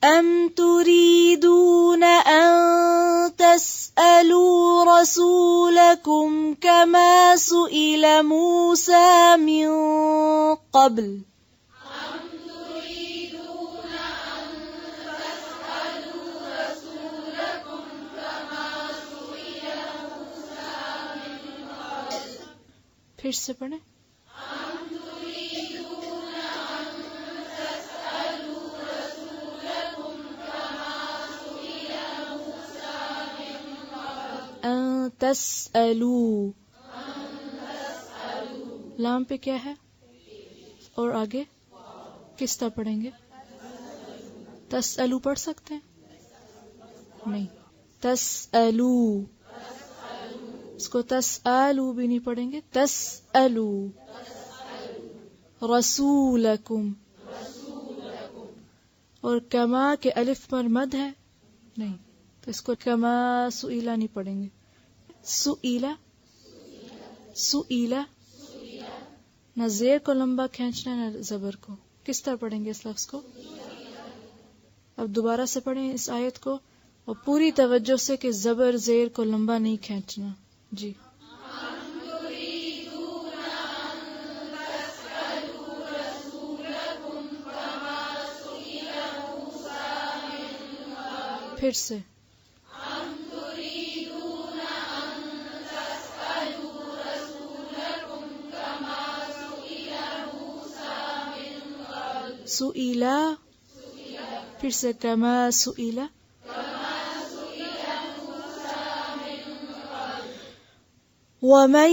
أَمْ تُرِيدُونَ أَن تَسْأَلُوا رَسُولَكُمْ كَمَا سُئِلَ مُوسَى مِن قَبْلُ پھر سے پڑھیں. ان تسألوا، لام پہ کیا ہے اور آگے کس طرح پڑھیں گے؟ تسألو پڑھ سکتے ہیں؟ نہیں، تسألو، اس کو تسألو بھی نہیں پڑھیں گے، تسألو رسولکم. اور کما کے الف پر مد ہے نہیں، تو اس کو کما سئیلا نہیں پڑھیں گے. سئیلا، سئیلا، نہ زیر کو لمبا کھینچنا نہ زبر کو. کس طرح پڑھیں گے اس لفظ کو؟ اب دوبارہ سے پڑھیں اس آیت کو اور پوری توجہ سے کہ زبر زیر کو لمبا نہیں کھینچنا. جی. پھر سے سئیلا، پھر سے کما سئیلا. وَمَن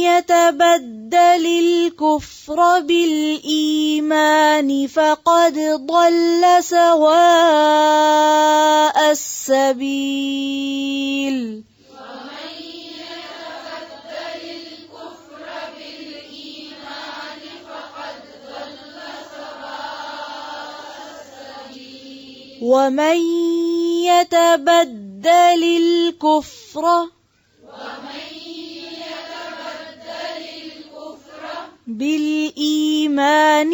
يَتَبَدَّلِ الْكُفْرَ بِالْإِيمَانِ فَقَدْ ضَلَّ سَوَاءَ السَّبِيلِ. وَمَن يَتَبَدَّلِ الْكُفْرَ بالایمان،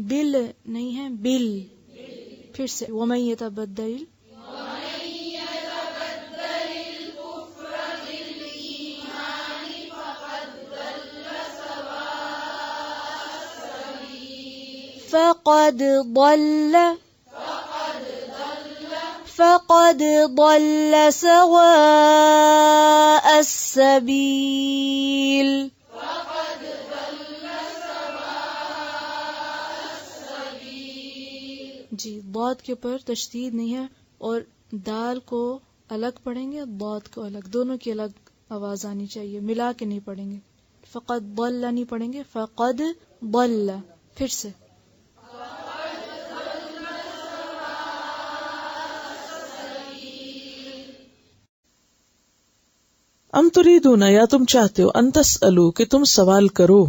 بل نہیں ہے، بل. پھر سے ومن یتبدل، فقد ضل سواء السبيل. جی، ضاد کے اوپر تشدید نہیں ہے اور دال کو الگ پڑھیں گے، ضاد کو الگ، دونوں کی الگ آواز آنی چاہیے، ملا کے نہیں پڑھیں گے. فقد ضل نہیں پڑھیں گے، فقد ضل. پھر سے ام تریدون، یا تم چاہتے ہو، ان تسألو کہ تم سوال کرو.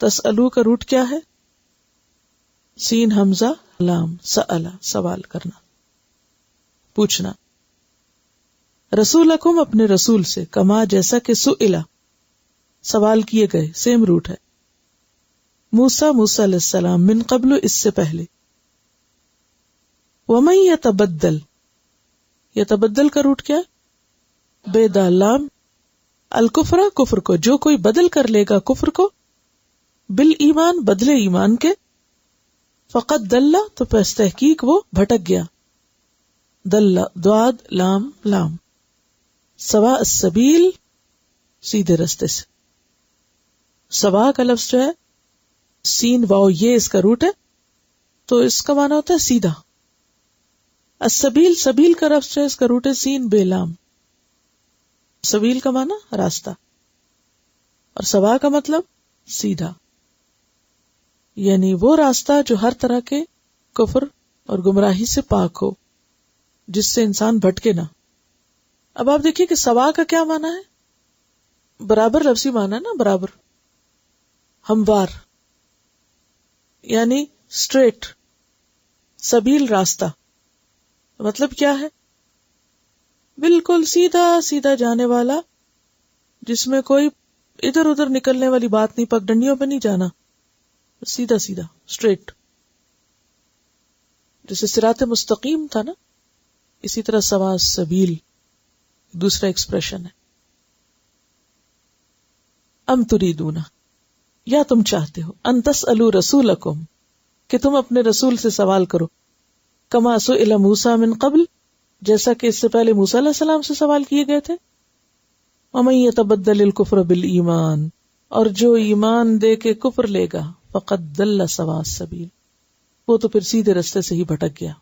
تسألو کا روٹ کیا ہے؟ سین حمزہ لام، سألا سوال کرنا، پوچھنا. رسولکم اپنے رسول سے، کما جیسا کہ سئلا سوال کیے گئے، سیم روٹ ہے. موسیٰ علیہ السلام، من قبل اس سے پہلے. ومن یتبدل، یتبدل کا روٹ کیا ہے؟ بے دال لام، الکفر کفر کو، جو کوئی بدل کر لے گا کفر کو، بالایمان بدلے ایمان کے، فقط دل تو پس تحقیق وہ بھٹک گیا. دل دعاد لام لام، سوا السبیل سیدھے رستے سے. سوا کا لفظ جو ہے سین واو یہ اس کا روٹ ہے، تو اس کا معنی ہوتا ہے سیدھا. السبیل سبیل کا لفظ جو ہے اس کا روٹ ہے سین بے لام. سبیل کا معنی راستہ اور سوا کا مطلب سیدھا، یعنی وہ راستہ جو ہر طرح کے کفر اور گمراہی سے پاک ہو، جس سے انسان بھٹکے نہ. اب آپ دیکھیے کہ سوا کا کیا معنی ہے؟ برابر لفظی معنی ہے نا، برابر، ہموار، یعنی اسٹریٹ. سبیل راستہ، مطلب کیا ہے؟ بالکل سیدھا سیدھا جانے والا، جس میں کوئی ادھر ادھر نکلنے والی بات نہیں، پگ ڈنڈیوں پہ نہیں جانا، سیدھا سیدھا اسٹریٹ. جیسے صراط مستقیم تھا نا، اسی طرح سوا السبیل دوسرا ایکسپریشن ہے. ام تریدون، یا تم چاہتے ہو، ان تسألوا رسولکم، کہ تم اپنے رسول سے سوال کرو، کما سئل موسیٰ من قبل، جیسا کہ اس سے پہلے موسیٰ علیہ السلام سے سوال کیے گئے تھے. ومن یتبدل الکفر بالایمان، اور جو ایمان دے کے کفر لے گا، فقد ضل سواء السبیل، وہ تو پھر سیدھے رستے سے ہی بھٹک گیا.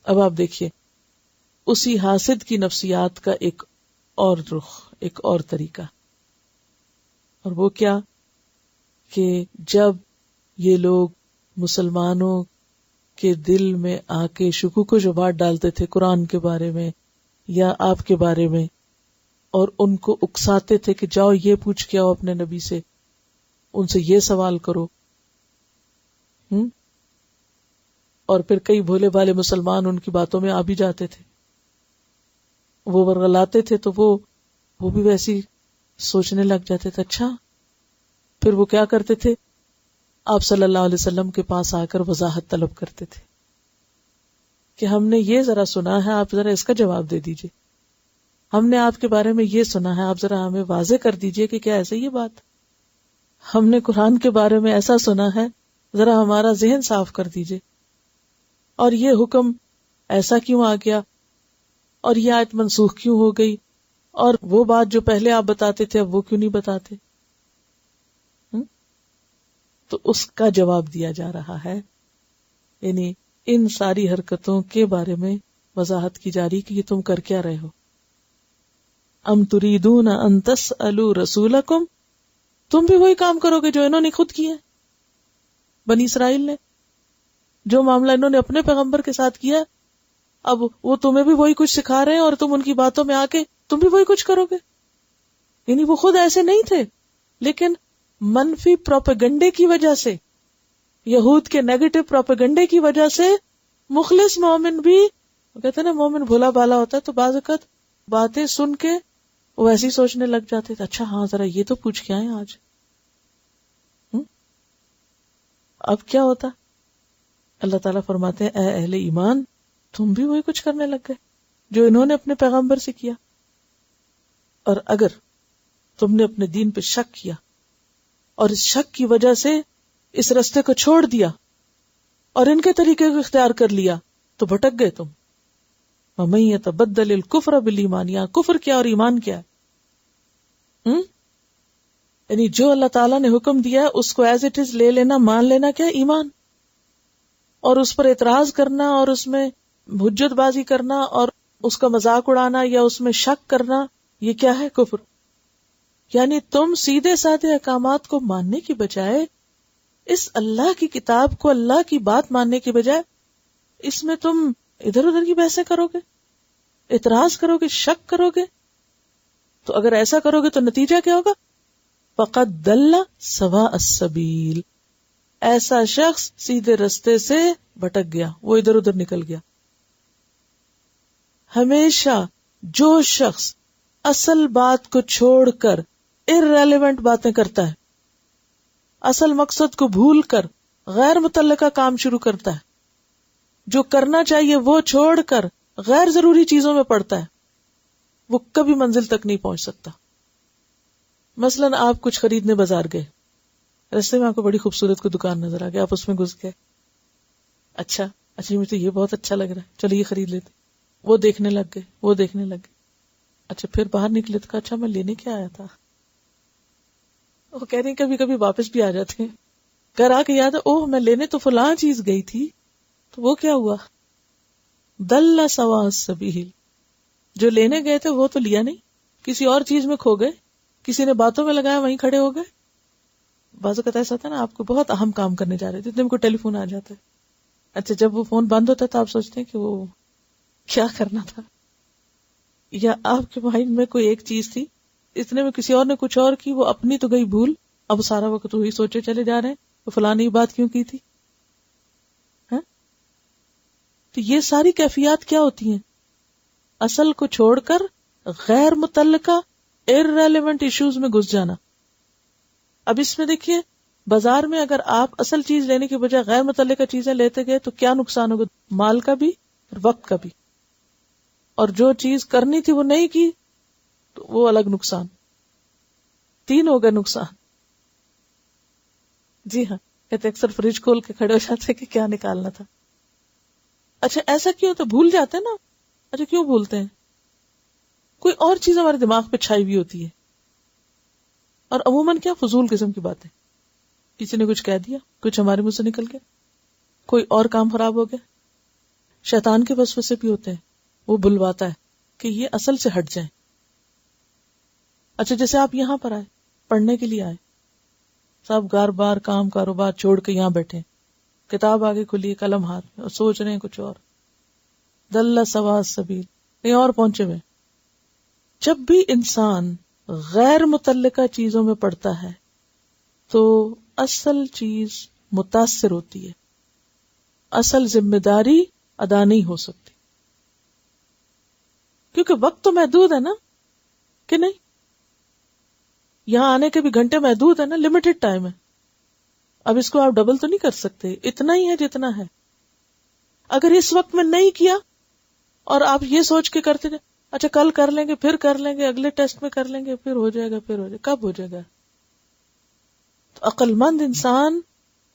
اب آپ دیکھیے اسی حاسد کی نفسیات کا ایک اور رخ، ایک اور طریقہ، اور وہ کیا کہ جب یہ لوگ مسلمانوں کے دل میں آ کے شکوک و شبہات ڈالتے تھے قرآن کے بارے میں یا آپ کے بارے میں، اور ان کو اکساتے تھے کہ جاؤ یہ پوچھ کے آؤ اپنے نبی سے، ان سے یہ سوال کرو، اور پھر کئی بھولے بھالے مسلمان ان کی باتوں میں آ بھی جاتے تھے، وہ ورغلاتے تھے تو وہ بھی ویسی سوچنے لگ جاتے تھے. اچھا، پھر وہ کیا کرتے تھے، آپ صلی اللہ علیہ وسلم کے پاس آ کر وضاحت طلب کرتے تھے کہ ہم نے یہ ذرا سنا ہے، آپ ذرا اس کا جواب دے دیجئے، ہم نے آپ کے بارے میں یہ سنا ہے، آپ ذرا ہمیں واضح کر دیجئے کہ کیا ایسے یہ بات، ہم نے قرآن کے بارے میں ایسا سنا ہے، ذرا ہمارا ذہن صاف کر دیجئے، اور یہ حکم ایسا کیوں آ گیا، اور یہ آیت منسوخ کیوں ہو گئی، اور وہ بات جو پہلے آپ بتاتے تھے اب وہ کیوں نہیں بتاتے. تو اس کا جواب دیا جا رہا ہے، یعنی ان ساری حرکتوں کے بارے میں وضاحت کی جا رہی کہ یہ تم کر کیا رہے ہو. ام تریدون ان تسألوا رسولکم، تم بھی وہی کام کرو گے جو انہوں نے خود کیا، بنی اسرائیل نے جو معاملہ انہوں نے اپنے پیغمبر کے ساتھ کیا، اب وہ تمہیں بھی وہی کچھ سکھا رہے ہیں اور تم ان کی باتوں میں آ کے تم بھی وہی کچھ کرو گے. یعنی وہ خود ایسے نہیں تھے، لیکن منفی پروپیگنڈے کی وجہ سے، یہود کے نیگیٹو پروپیگنڈے کی وجہ سے مخلص مومن بھی، کہتے ہیں نا مومن بھولا بالا ہوتا ہے، تو بعض اوقات باتیں سن کے وہ ایسی سوچنے لگ جاتے تھے، اچھا ہاں ذرا یہ تو پوچھ کے آئے آج. اب کیا ہوتا، اللہ تعالیٰ فرماتے ہیں اے اہل ایمان، تم بھی وہی کچھ کرنے لگ گئے جو انہوں نے اپنے پیغمبر سے کیا. اور اگر تم نے اپنے دین پہ شک کیا اور اس شک کی وجہ سے اس رستے کو چھوڑ دیا اور ان کے طریقے کو اختیار کر لیا تو بھٹک گئے تم. وَمَن يَتَبَدَّلِ الْكُفْرَ بِالْإِيمَانِ، یہاں کفر کیا اور ایمان کیا ہے؟ یعنی جو اللہ تعالیٰ نے حکم دیا ہے اس کو ایز اٹ از لے لینا، مان لینا، کیا ایمان، اور اس پر اعتراض کرنا اور اس میں حجت بازی کرنا اور اس کا مذاق اڑانا یا اس میں شک کرنا، یہ کیا ہے؟ کفر. یعنی تم سیدھے سادے احکامات کو ماننے کی بجائے، اس اللہ کی کتاب کو، اللہ کی بات ماننے کی بجائے اس میں تم ادھر ادھر کی بحثیں کرو گے، اعتراض کرو گے، شک کرو گے. تو اگر ایسا کرو گے تو نتیجہ کیا ہوگا؟ فقد ضل سواء السبیل، ایسا شخص سیدھے رستے سے بھٹک گیا، وہ ادھر ادھر نکل گیا. ہمیشہ جو شخص اصل بات کو چھوڑ کر irrelevant باتیں کرتا ہے، اصل مقصد کو بھول کر غیر متعلقہ کام شروع کرتا ہے، جو کرنا چاہیے وہ چھوڑ کر غیر ضروری چیزوں میں پڑتا ہے، وہ کبھی منزل تک نہیں پہنچ سکتا. مثلاً آپ کچھ خریدنے بازار گئے، رستے میں آپ کو بڑی خوبصورت کوئی دکان نظر آ گئی، آپ اس میں گھس گئے، اچھا مجھے تو یہ بہت اچھا لگ رہا ہے، چلو یہ خرید لیتے. وہ دیکھنے لگ گئے، اچھا پھر باہر نکلے تو کہا اچھا میں لینے کیا آیا تھا. وہ کہہ رہی ہیں کبھی کبھی واپس بھی آ جاتے ہیں، گھر آ کے یاد ہے اوہ میں لینے تو فلاں چیز گئی تھی، تو وہ کیا ہوا؟ ضل سواء السبیل. جو لینے گئے تھے وہ تو لیا نہیں، کسی اور چیز میں کھو گئے، کسی نے باتوں میں لگایا وہیں کھڑے ہو گئے. بعض اوقات ایسا تھا نا، آپ کو بہت اہم کام کرنے جا رہے تھے، اتنے کو ٹیلی فون آ جاتا ہے، اچھا جب وہ فون بند ہوتا ہے تو آپ سوچتے ہیں کہ وہ کیا کرنا تھا، یا آپ کے مائنڈ میں کوئی ایک چیز تھی، اتنے میں کسی اور نے کچھ اور کی، وہ اپنی تو گئی بھول، اب سارا وقت وہی سوچے چلے جا رہے ہیں وہ فلانی بات کیوں کی تھی. تو یہ ساری کیفیات کیا ہوتی ہیں؟ اصل کو چھوڑ کر غیر متعلقہ irrelevant ایشوز میں گھس جانا. اب اس میں دیکھیے بازار میں اگر آپ اصل چیز لینے کی بجائے غیر متعلقہ چیزیں لیتے گئے تو کیا نقصان ہوگا؟ مال کا بھی اور وقت کا بھی. اور جو چیز کرنی تھی وہ نہیں کی تو وہ الگ نقصان. 3 ہوگا نقصان. جی ہاں، کہتے اکثر فریج کھول کے کھڑے ہو جاتے کہ کیا نکالنا تھا. اچھا ایسا کیوں؟ تو بھول جاتے ہیں نا. اچھا کیوں بھولتے ہیں؟ کوئی اور چیز ہمارے دماغ پہ چھائی ہوئی ہوتی ہے، اور عموماً کیا فضول قسم کی باتیں. کسی نے کچھ کہہ دیا، کچھ ہمارے منہ سے نکل گیا، کوئی اور کام خراب ہو گیا. شیطان کے وسوسے بھی ہوتے ہیں، وہ بلواتا ہے کہ یہ اصل سے ہٹ جائیں. اچھا جیسے آپ یہاں پر آئے، پڑھنے کے لیے آئے، سب گار بار کام کاروبار چھوڑ کے یہاں بیٹھے، کتاب آگے کھلی، قلم ہاتھ میں، اور سوچ رہے ہیں کچھ اور. دل سوا سبیل، کہیں اور پہنچے ہوئے. جب بھی انسان غیر متعلقہ چیزوں میں پڑتا ہے تو اصل چیز متاثر ہوتی ہے، اصل ذمہ داری ادا نہیں ہو سکتی. کیونکہ وقت تو محدود ہے نا، کہ نہیں؟ یہاں آنے کے بھی گھنٹے محدود ہے نا، لمیٹڈ ٹائم ہے. اب اس کو آپ ڈبل تو نہیں کر سکتے، اتنا ہی ہے جتنا ہے. اگر اس وقت میں نہیں کیا اور آپ یہ سوچ کے کرتے جائیں اچھا کل کر لیں گے، پھر کر لیں گے، اگلے ٹیسٹ میں کر لیں گے، پھر ہو جائے گا، پھر ہو جائے گا، کب ہو جائے گا؟ تو عقل مند انسان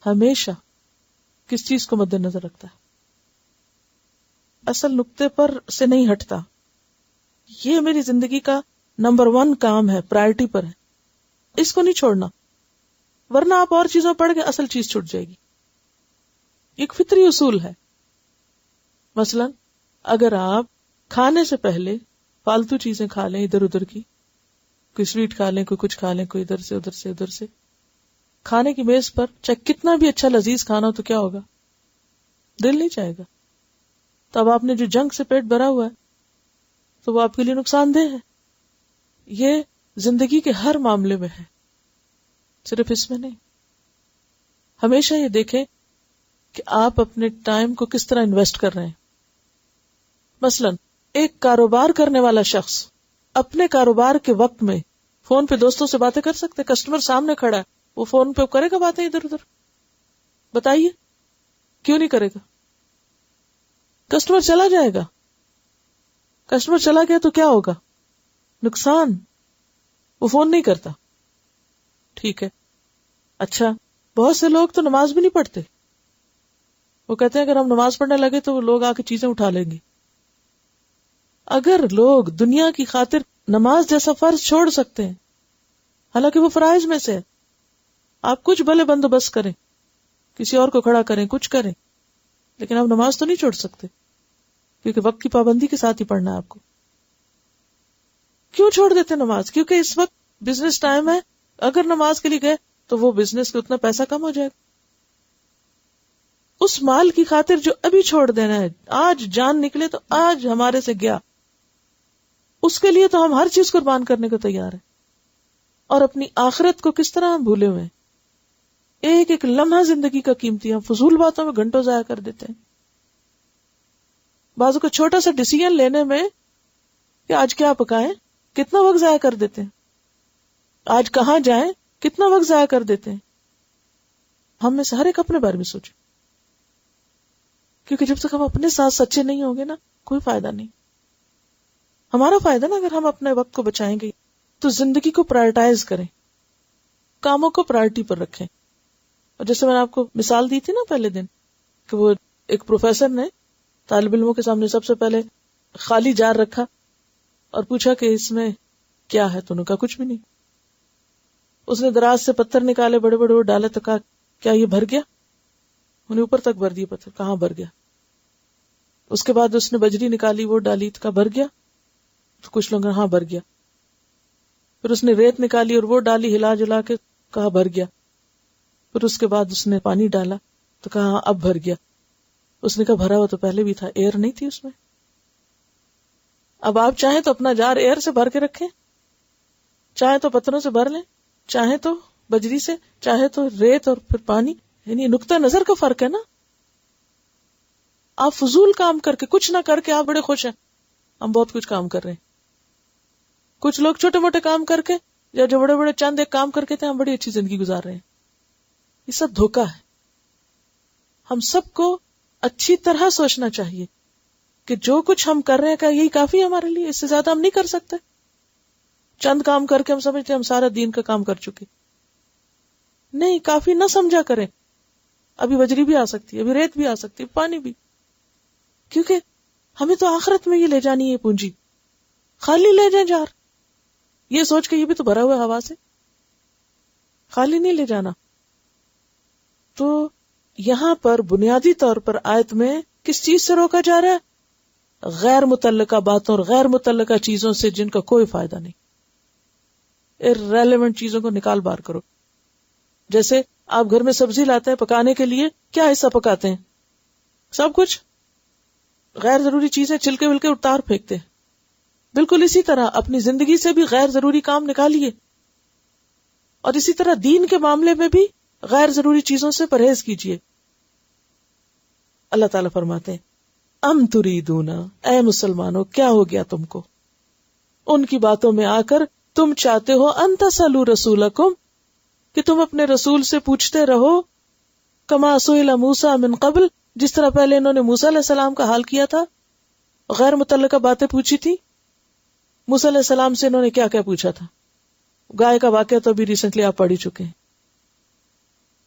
ہمیشہ کس چیز کو مد نظر رکھتا ہے؟ اصل نقطے پر سے نہیں ہٹتا. یہ میری زندگی کا نمبر 1 کام ہے، پرائرٹی پر ہے، اس کو نہیں چھوڑنا، ورنہ آپ اور چیزوں پڑھ کے اصل چیز چھوٹ جائے گی. ایک فطری اصول ہے. مثلا اگر آپ کھانے سے پہلے فالتو چیزیں کھا لیں ادھر ادھر کی، کوئی سویٹ کھا لیں، کوئی کچھ کھا لیں، کوئی ادھر سے ادھر سے ادھر سے، کھانے کی میز پر چاہے کتنا بھی اچھا لذیذ کھانا ہو تو کیا ہوگا؟ دل نہیں چاہے گا. تو اب آپ نے جو جنک سے پیٹ بھرا ہوا ہے تو وہ آپ کے لیے نقصان دہ ہے. یہ زندگی کے ہر معاملے میں ہے، صرف اس میں نہیں. ہمیشہ یہ دیکھیں کہ آپ اپنے ٹائم کو کس طرح انویسٹ کر رہے ہیں. مثلا ایک کاروبار کرنے والا شخص اپنے کاروبار کے وقت میں فون پہ دوستوں سے باتیں کر سکتے؟ کسٹمر سامنے کھڑا ہے، وہ فون پہ کرے گا باتیں ادھر ادھر؟ بتائیے کیوں نہیں کرے گا؟ کسٹمر چلا جائے گا. کسٹمر چلا گیا تو کیا ہوگا؟ نقصان. وہ فون نہیں کرتا. ٹھیک ہے. اچھا بہت سے لوگ تو نماز بھی نہیں پڑھتے. وہ کہتے ہیں اگر ہم نماز پڑھنے لگے تو وہ لوگ آ کے چیزیں اٹھا لیں گے. اگر لوگ دنیا کی خاطر نماز جیسا فرض چھوڑ سکتے ہیں، حالانکہ وہ فرائض میں سے ہے، آپ کچھ بھلے بندوبست کریں، کسی اور کو کھڑا کریں، کچھ کریں، لیکن آپ نماز تو نہیں چھوڑ سکتے کیونکہ وقت کی پابندی کے ساتھ ہی پڑھنا ہے آپ کو. کیوں چھوڑ دیتے نماز؟ کیونکہ اس وقت بزنس ٹائم ہے، اگر نماز کے لیے گئے تو وہ بزنس کے اتنا پیسہ کم ہو جائے گا. اس مال کی خاطر جو ابھی چھوڑ دینا ہے، آج جان نکلے تو آج ہمارے سے گیا، اس کے لیے تو ہم ہر چیز قربان کرنے کو تیار ہیں. اور اپنی آخرت کو کس طرح ہم بھولے ہوئے ہیں. ایک ایک لمحہ زندگی کا قیمتی، ہم فضول باتوں میں گھنٹوں ضائع کر دیتے ہیں. بعضوں کو چھوٹا سا ڈیسیژن لینے میں کہ آج کیا پکائیں کتنا وقت ضائع کر دیتے ہیں، آج کہاں جائیں کتنا وقت ضائع کر دیتے ہیں. ہم میں سے ہر ایک اپنے بارے میں سوچے، کیونکہ جب تک ہم اپنے ساتھ سچے نہیں ہوں گے نا کوئی فائدہ نہیں. ہمارا فائدہ نا اگر ہم اپنے وقت کو بچائیں گے تو زندگی کو پرائرٹائز کریں، کاموں کو پرائرٹی پر رکھیں. اور جیسے میں نے آپ کو مثال دی تھی نا پہلے دن کہ وہ ایک پروفیسر نے طالب علموں کے سامنے سب سے پہلے خالی جار رکھا اور پوچھا کہ اس میں کیا ہے؟ تو انہوں نے کہا کچھ بھی نہیں. اس نے دراز سے پتھر نکالے بڑے بڑے، وہ ڈالے تو کہا کیا یہ بھر گیا؟ انہیں اوپر تک بھر دیے پتھر. کہاں بھر گیا؟ اس کے بعد اس نے بجری نکالی، وہ ڈالی تو کہا بھر گیا؟ تو کچھ لوگ ہاں بھر گیا. پھر اس نے ریت نکالی اور وہ ڈالی، ہلا جلا کے کہا بھر گیا. پھر اس کے بعد اس نے پانی ڈالا تو کہا ہاں اب بھر گیا. اس نے کہا بھرا ہوا تو پہلے بھی تھا، ایئر نہیں تھی اس میں. اب آپ چاہیں تو اپنا جار ایئر سے بھر کے رکھیں، چاہے تو پتھروں سے بھر لیں، چاہے تو بجری سے، چاہے تو ریت اور پھر پانی. یعنی نقطہ نظر کا فرق ہے نا. آپ فضول کام کر کے، کچھ نہ کر کے آپ بڑے خوش ہیں ہم بہت کچھ کام کر رہے ہیں. کچھ لوگ چھوٹے موٹے کام کر کے یا جو بڑے بڑے چند ایک کام کر کے تھے ہم بڑی اچھی زندگی گزار رہے ہیں. یہ سب دھوکا ہے. ہم سب کو اچھی طرح سوچنا چاہیے کہ جو کچھ ہم کر رہے ہیں کیا یہی کافی ہے ہمارے لیے؟ اس سے زیادہ ہم نہیں کر سکتے. چند کام کر کے ہم سمجھتے ہیں ہم سارا دین کا کام کر چکے. نہیں، کافی نہ سمجھا کریں. ابھی بجری بھی آ سکتی ہے، ابھی ریت بھی آ سکتی ہے، پانی بھی، کیونکہ ہمیں تو آخرت میں یہ لے جانی ہے پونجی. خالی لے جائیں جار، یہ سوچ کے یہ بھی تو بھرا ہوا ہوا سے، خالی نہیں لے جانا. تو یہاں پر بنیادی طور پر آیت میں کس چیز سے روکا جا رہا ہے؟ غیر متعلقہ باتوں اور غیر متعلقہ چیزوں سے جن کا کوئی فائدہ نہیں. irrelevant چیزوں کو نکال بار کرو. جیسے آپ گھر میں سبزی لاتے ہیں پکانے کے لیے، کیا حصہ پکاتے ہیں؟ سب کچھ. غیر ضروری چیزیں چھلکے ولکے اتار پھینکتے ہیں. بالکل اسی طرح اپنی زندگی سے بھی غیر ضروری کام نکالیے، اور اسی طرح دین کے معاملے میں بھی غیر ضروری چیزوں سے پرہیز کیجیے. اللہ تعالیٰ فرماتے ہیں ام تریدون، اے مسلمانوں کیا ہو گیا تم کو، ان کی باتوں میں آ کر تم چاہتے ہو ان تسألوا رسولکم، کہ تم اپنے رسول سے پوچھتے رہو، کما سئل موسیٰ من قبل، جس طرح پہلے انہوں نے موسیٰ علیہ السلام کا حال کیا تھا، غیر متعلقہ باتیں پوچھی تھی. موسیٰ علیہ السلام سے انہوں نے کیا کیا پوچھا تھا؟ گائے کا واقعہ تو ابھی ریسنٹلی آپ پڑھ ہی چکے ہیں.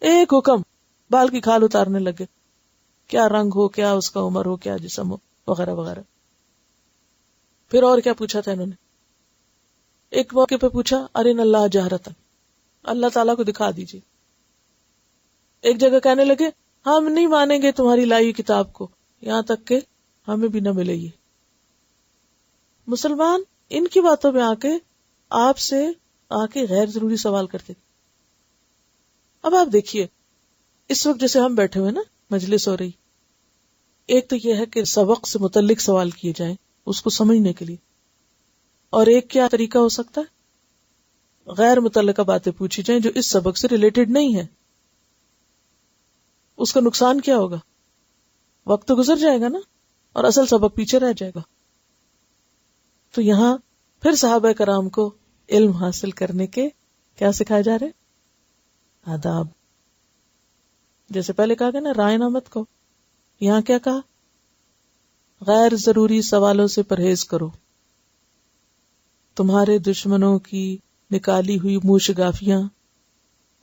ایک حکم، بال کی کھال اتارنے لگے، کیا رنگ ہو، کیا اس کا عمر ہو، کیا جسم ہو، وغیرہ وغیرہ. پھر اور کیا پوچھا تھا انہوں نے؟ ایک موقع پہ پوچھا ارین اللہ جہرتن، اللہ تعالیٰ کو دکھا دیجیے. ایک جگہ کہنے لگے ہم نہیں مانیں گے تمہاری لائی کتاب کو یہاں تک کہ ہمیں بھی نہ ملے. یہ مسلمان ان کی باتوں میں آ کے آپ سے آ کے غیر ضروری سوال کرتے. اب آپ دیکھیے اس وقت جیسے ہم بیٹھے ہوئے نا، مجلس ہو رہی، ایک تو یہ ہے کہ سبق سے متعلق سوال کیے جائیں اس کو سمجھنے کے لیے، اور ایک کیا طریقہ ہو سکتا ہے، غیر متعلقہ باتیں پوچھی جائیں جو اس سبق سے ریلیٹڈ نہیں ہے. اس کا نقصان کیا ہوگا؟ وقت تو گزر جائے گا نا، اور اصل سبق پیچھے رہ جائے گا. تو یہاں پھر صحابہ کرام کو علم حاصل کرنے کے کیا سکھائے جا رہے؟ آداب. جیسے پہلے کہا گیا نا رائے نہ مت کو، یہاں کیا کہا؟ غیر ضروری سوالوں سے پرہیز کرو. تمہارے دشمنوں کی نکالی ہوئی منہ شگافیاں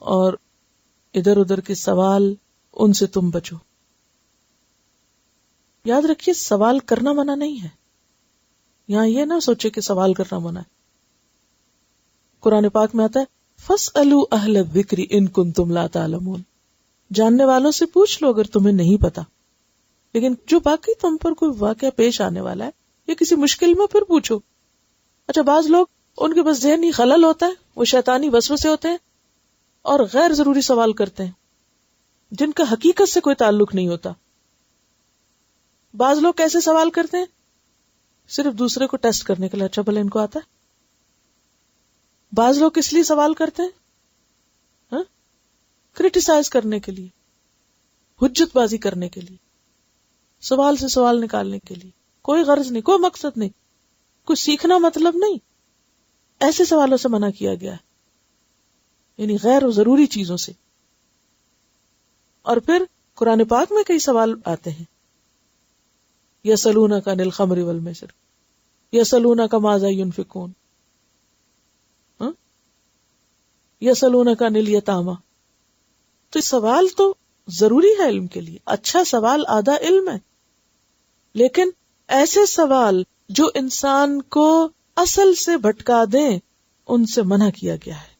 اور ادھر ادھر کے سوال، ان سے تم بچو. یاد رکھیے سوال کرنا منع نہیں ہے، یہاں یہ نہ سوچے کہ سوال کرنا منع ہے. قرآن پاک میں آتا ہے فَاسْأَلُوا أَهْلَ الذِّكْرِ إِن كُنتُمْ لَا تَعْلَمُونَ، جاننے والوں سے پوچھ لو اگر تمہیں نہیں پتا. لیکن جو باقی تم پر کوئی واقعہ پیش آنے والا ہے یا کسی مشکل میں، پھر پوچھو. اچھا بعض لوگ ان کے بس ذہنی خلل ہوتا ہے، وہ شیطانی وسوسے ہوتے ہیں اور غیر ضروری سوال کرتے ہیں جن کا حقیقت سے کوئی تعلق نہیں ہوتا. بعض لوگ کیسے سوال کرتے ہیں؟ صرف دوسرے کو ٹیسٹ کرنے کے لیے، اچھا بھلے ان کو آتا ہے. بعض لوگ کس لیے سوال کرتے ہیں؟ کرٹیسائز کرنے کے لیے، حجت بازی کرنے کے لیے، سوال سے سوال نکالنے کے لیے. کوئی غرض نہیں، کوئی مقصد نہیں، کوئی سیکھنا مطلب نہیں. ایسے سوالوں سے منع کیا گیا ہے، یعنی غیر ضروری چیزوں سے. اور پھر قرآن پاک میں کئی سوال آتے ہیں، یسألونک عن الخمر والمیسر، یسألونک ماذا ینفقون، یسألونک عن الیتامی. تو سوال تو ضروری ہے علم کے لیے، اچھا سوال آدھا علم ہے. لیکن ایسے سوال جو انسان کو اصل سے بھٹکا دیں ان سے منع کیا گیا ہے.